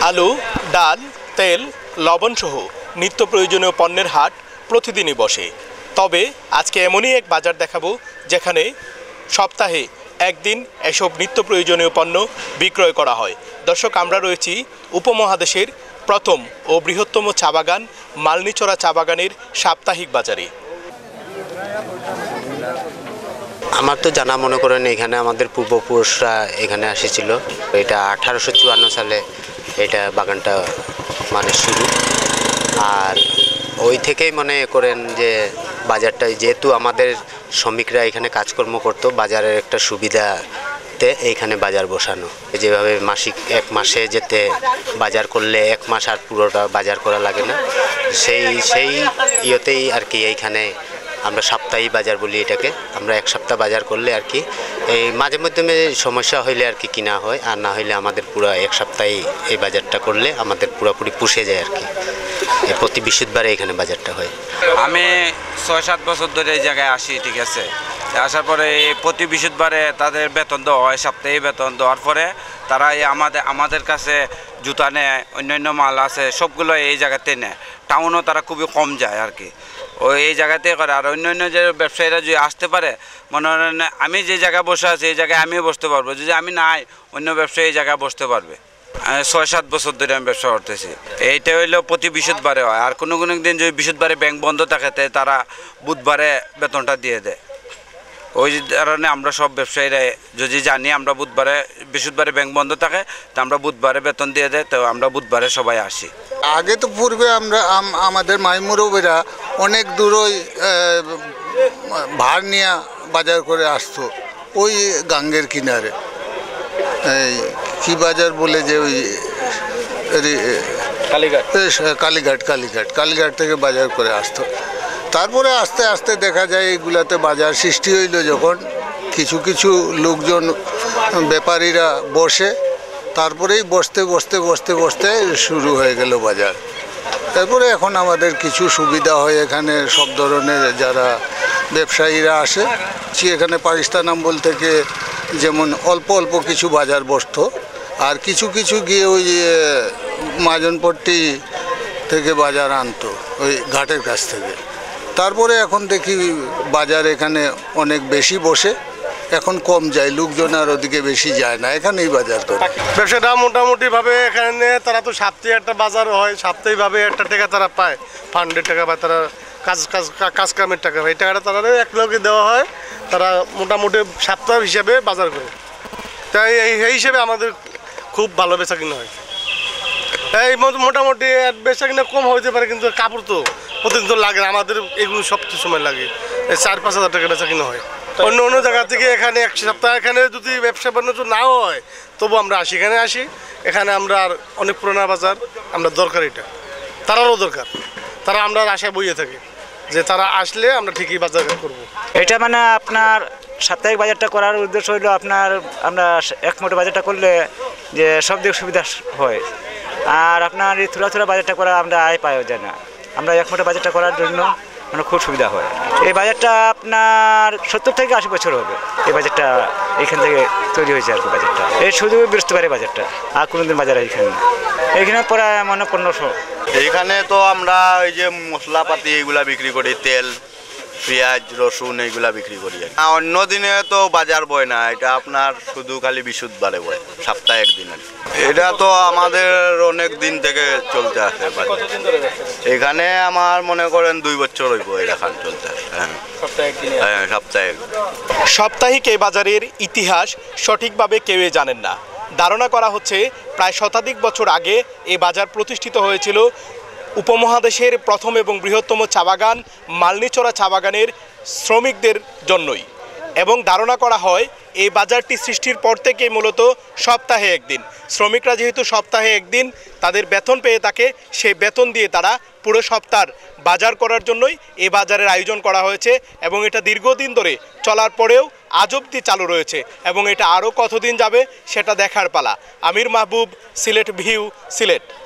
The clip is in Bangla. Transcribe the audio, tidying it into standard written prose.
আলু, ডাল, তেল, লবণসহ নিত্য প্রয়োজনীয় পণ্যের হাট প্রতিদিনই বসে। তবে আজকে এমনই এক বাজার দেখাবো যেখানে সপ্তাহে একদিন এসব নিত্য প্রয়োজনীয় পণ্য বিক্রয় করা হয়। দর্শক, আমরা রয়েছি উপমহাদেশের প্রথম ও বৃহত্তম চা বাগান মালনীচড়া চা বাগানের সাপ্তাহিক বাজারে। আমার তো জানা, মনে করেন এখানে আমাদের পূর্বপুরুষরা এখানে এসেছিল। এটা 1854 সালে এটা বাগানটা মানে শুরু। আর ওই থেকেই মনে করেন যে বাজারটায় যেহেতু আমাদের শ্রমিকরা এখানে কাজকর্ম করতো, বাজারের একটা সুবিধাতে এইখানে বাজার বসানো। যেভাবে মাসিক এক মাসে যেতে বাজার করলে এক মাস আর পুরোটা বাজার করা লাগে না, সেই ইয়েতেই আর কি এইখানে আমরা সাপ্তাহিক বাজার বলি এটাকে। আমরা এক সপ্তাহ বাজার করলে আর কি এই মাঝে মধ্যে সমস্যা হইলে আর কি কিনা হয়, আর না হইলে আমাদের পুরো এক সপ্তাহে এই বাজারটা করলে আমাদের পুরোপুরি পুষে যায় আর কি। প্রতি বৃহস্পতিবারে এখানে বাজারটা হয়। আমি ৬-৭ বছর ধরে এই জায়গায় আসি, ঠিক আছে। আসার পরে প্রতি বৃহস্পতিবারে তাদের বেতন দেওয়া হয়। সাপ্তাহিক বেতন দেওয়ার পরে তারা আমাদের কাছে জুতা নেয়, অন্যান্য মাল আছে সবগুলো এই জায়গাতে নেয়। টাউনও তারা খুবই কম যায় আর কি, এই জায়গাতেই করে। আর অন্য যে ব্যবসায়ীরা যদি আসতে পারে, মনে করেন আমি যে জায়গায় বসে আছি এই জায়গায় আমিও বসতে পারবো, যদি আমি নাই অন্য ব্যবসায়ী এই জায়গায় বসতে পারবে। ৬-৭ বছর ধরে আমি ব্যবসা করতেছি। এইটা হইলো প্রতি বৃহস্পতিবারে হয়। আর কোনো দিন যদি বৃহস্পতিবারে ব্যাংক বন্ধ থাকে তারা বুধবারে বেতনটা দিয়ে দেয়। ওই কারণে আমরা সব ব্যবসায়ীরা যদি জানি আমরা বৃহস্পতিবারে ব্যাংক বন্ধ থাকে, তো আমরা বুধবারে বেতন দিয়ে দেয়, তো আমরা বুধবারে সবাই আসি। আগে তো পূর্বে আমাদের মাইমুরবেরা অনেক দূরই ভার নিয়ে বাজার করে আসতো। ওই গাঙ্গের কিনারে এই কি বাজার বলে যে ওই কালীঘাট থেকে বাজার করে আসতো। তারপরে আস্তে আস্তে দেখা যায় এইগুলাতে বাজার সৃষ্টি হইল। যখন কিছু কিছু লোকজন ব্যাপারীরা বসে, তারপরেই বসতে বসতে বসতে বসতে শুরু হয়ে গেল বাজার। তারপরে এখন আমাদের কিছু সুবিধা হয়, এখানে সব ধরনের যারা ব্যবসায়ীরা আসে। এখানে পাকিস্তানাম্বল থেকে যেমন অল্প অল্প কিছু বাজার বসতো, আর কিছু কিছু গিয়ে ওই মাহাজনপট্টি থেকে বাজার আনতো ওই ঘাটের কাছ থেকে। তারপরে এখন দেখি বাজার এখানে অনেক বেশি বসে, এখন কম যায় লোকজন, আর ওদিকে বেশি যায় না, এখানেই বাজার করে। ব্যবসাটা মোটামুটিভাবে এখানে তারা তো সাপ্তাহিক একটা বাজার হয়, সাপ্তাহিকভাবে একটা টাকা তারা পায়, ফান্ডের টাকা বা তারা কাজ কামের টাকা, এই টাকাটা তারা এক লোকে দেওয়া হয়। তারা মোটামুটি সপ্তাহ হিসাবে বাজার করে, তাই এই হিসেবে আমাদের খুব ভালো বেচা কিনা হয়। এই মোটামুটি বেচা কিনা কম হইতে পারে, কিন্তু কাপড় তো প্রতিদিন তো লাগে, আমাদের এগুলো সব সময় লাগে। ৪-৫ হাজার টাকা বেচা কিনা হয়। অন্য জায়গা থেকে এখানে এক সপ্তাহ এখানে যদি ব্যবসা বাণিজ্য নাও হয়, তবু আমরা আসি, এখানে আসি। এখানে আমরা আর অনেক পুরোনো বাজার, আমরা দরকার এটা, তারারও দরকার। তারা আমরা আশায় বইয়ে থাকি যে তারা আসলে আমরা ঠিকই বাজার করবো। এটা মানে আপনার সাপ্তাহিক বাজারটা করার উদ্দেশ্য হইলো আমরা এক মোটে বাজারটা করলে যে সব দিক সুবিধা হয়। আর আপনার এই থোড়া বাজারটা করা আমরা আয় পাওয়া যায় না। আমরা এক মোটে বাজারটা করার জন্য মানে খুব সুবিধা হয়। এই বাজারটা আপনার 70 থেকে 80 বছর হবে এই বাজারটা এখান থেকে তৈরি হয়েছে আর কি। বাজারটা এই শুধু বৃহস্পতিবারে বাজারটা, আর কোনোদিন বাজার এখানে প্রায় মানে 1500। এইখানে তো আমরা ওই যে মশলাপাতি এইগুলা বিক্রি করি, তেল, পেঁয়াজ, রসুন এইগুলা বিক্রি করি। অন্য দিনে তো বাজার বয় না, এটা আপনার শুধু খালি বৃহস্পতিবারে বয়, সপ্তাহে একদিন। এটা তো আমাদের অনেক দিন থেকে চলতে আসে এখানে। আমার মনে করেন 2 বছর হইব এখানে চলতে আসে। হ্যাঁ, সপ্তাহে। সাপ্তাহিক এই বাজারের ইতিহাস সঠিকভাবে কেউই জানেন না। ধারণা করা হচ্ছে প্রায় শতাধিক বছর আগে এই বাজার প্রতিষ্ঠিত হয়েছিল উপমহাদেশের প্রথম এবং বৃহত্তম চা বাগান মালনীচড়া চা বাগানের শ্রমিকদের জন্যই। এবং ধারণা করা হয় এই বাজারটি সৃষ্টির পর থেকে মূলত সপ্তাহে একদিন, শ্রমিকরা যেহেতু সপ্তাহে একদিন তাদের বেতন পেয়ে থাকে, সেই বেতন দিয়ে তারা পুরো সপ্তাহ বাজার করার জন্যই এই বাজারের আয়োজন করা হয়েছে। এবং এটা দীর্ঘদিন ধরে চলার পরেও আজ অবধি চালু রয়েছে, এবং এটা আরও কতদিন যাবে সেটা দেখার পালা। আমির মাহবুব, সিলেট ভিউ, সিলেট।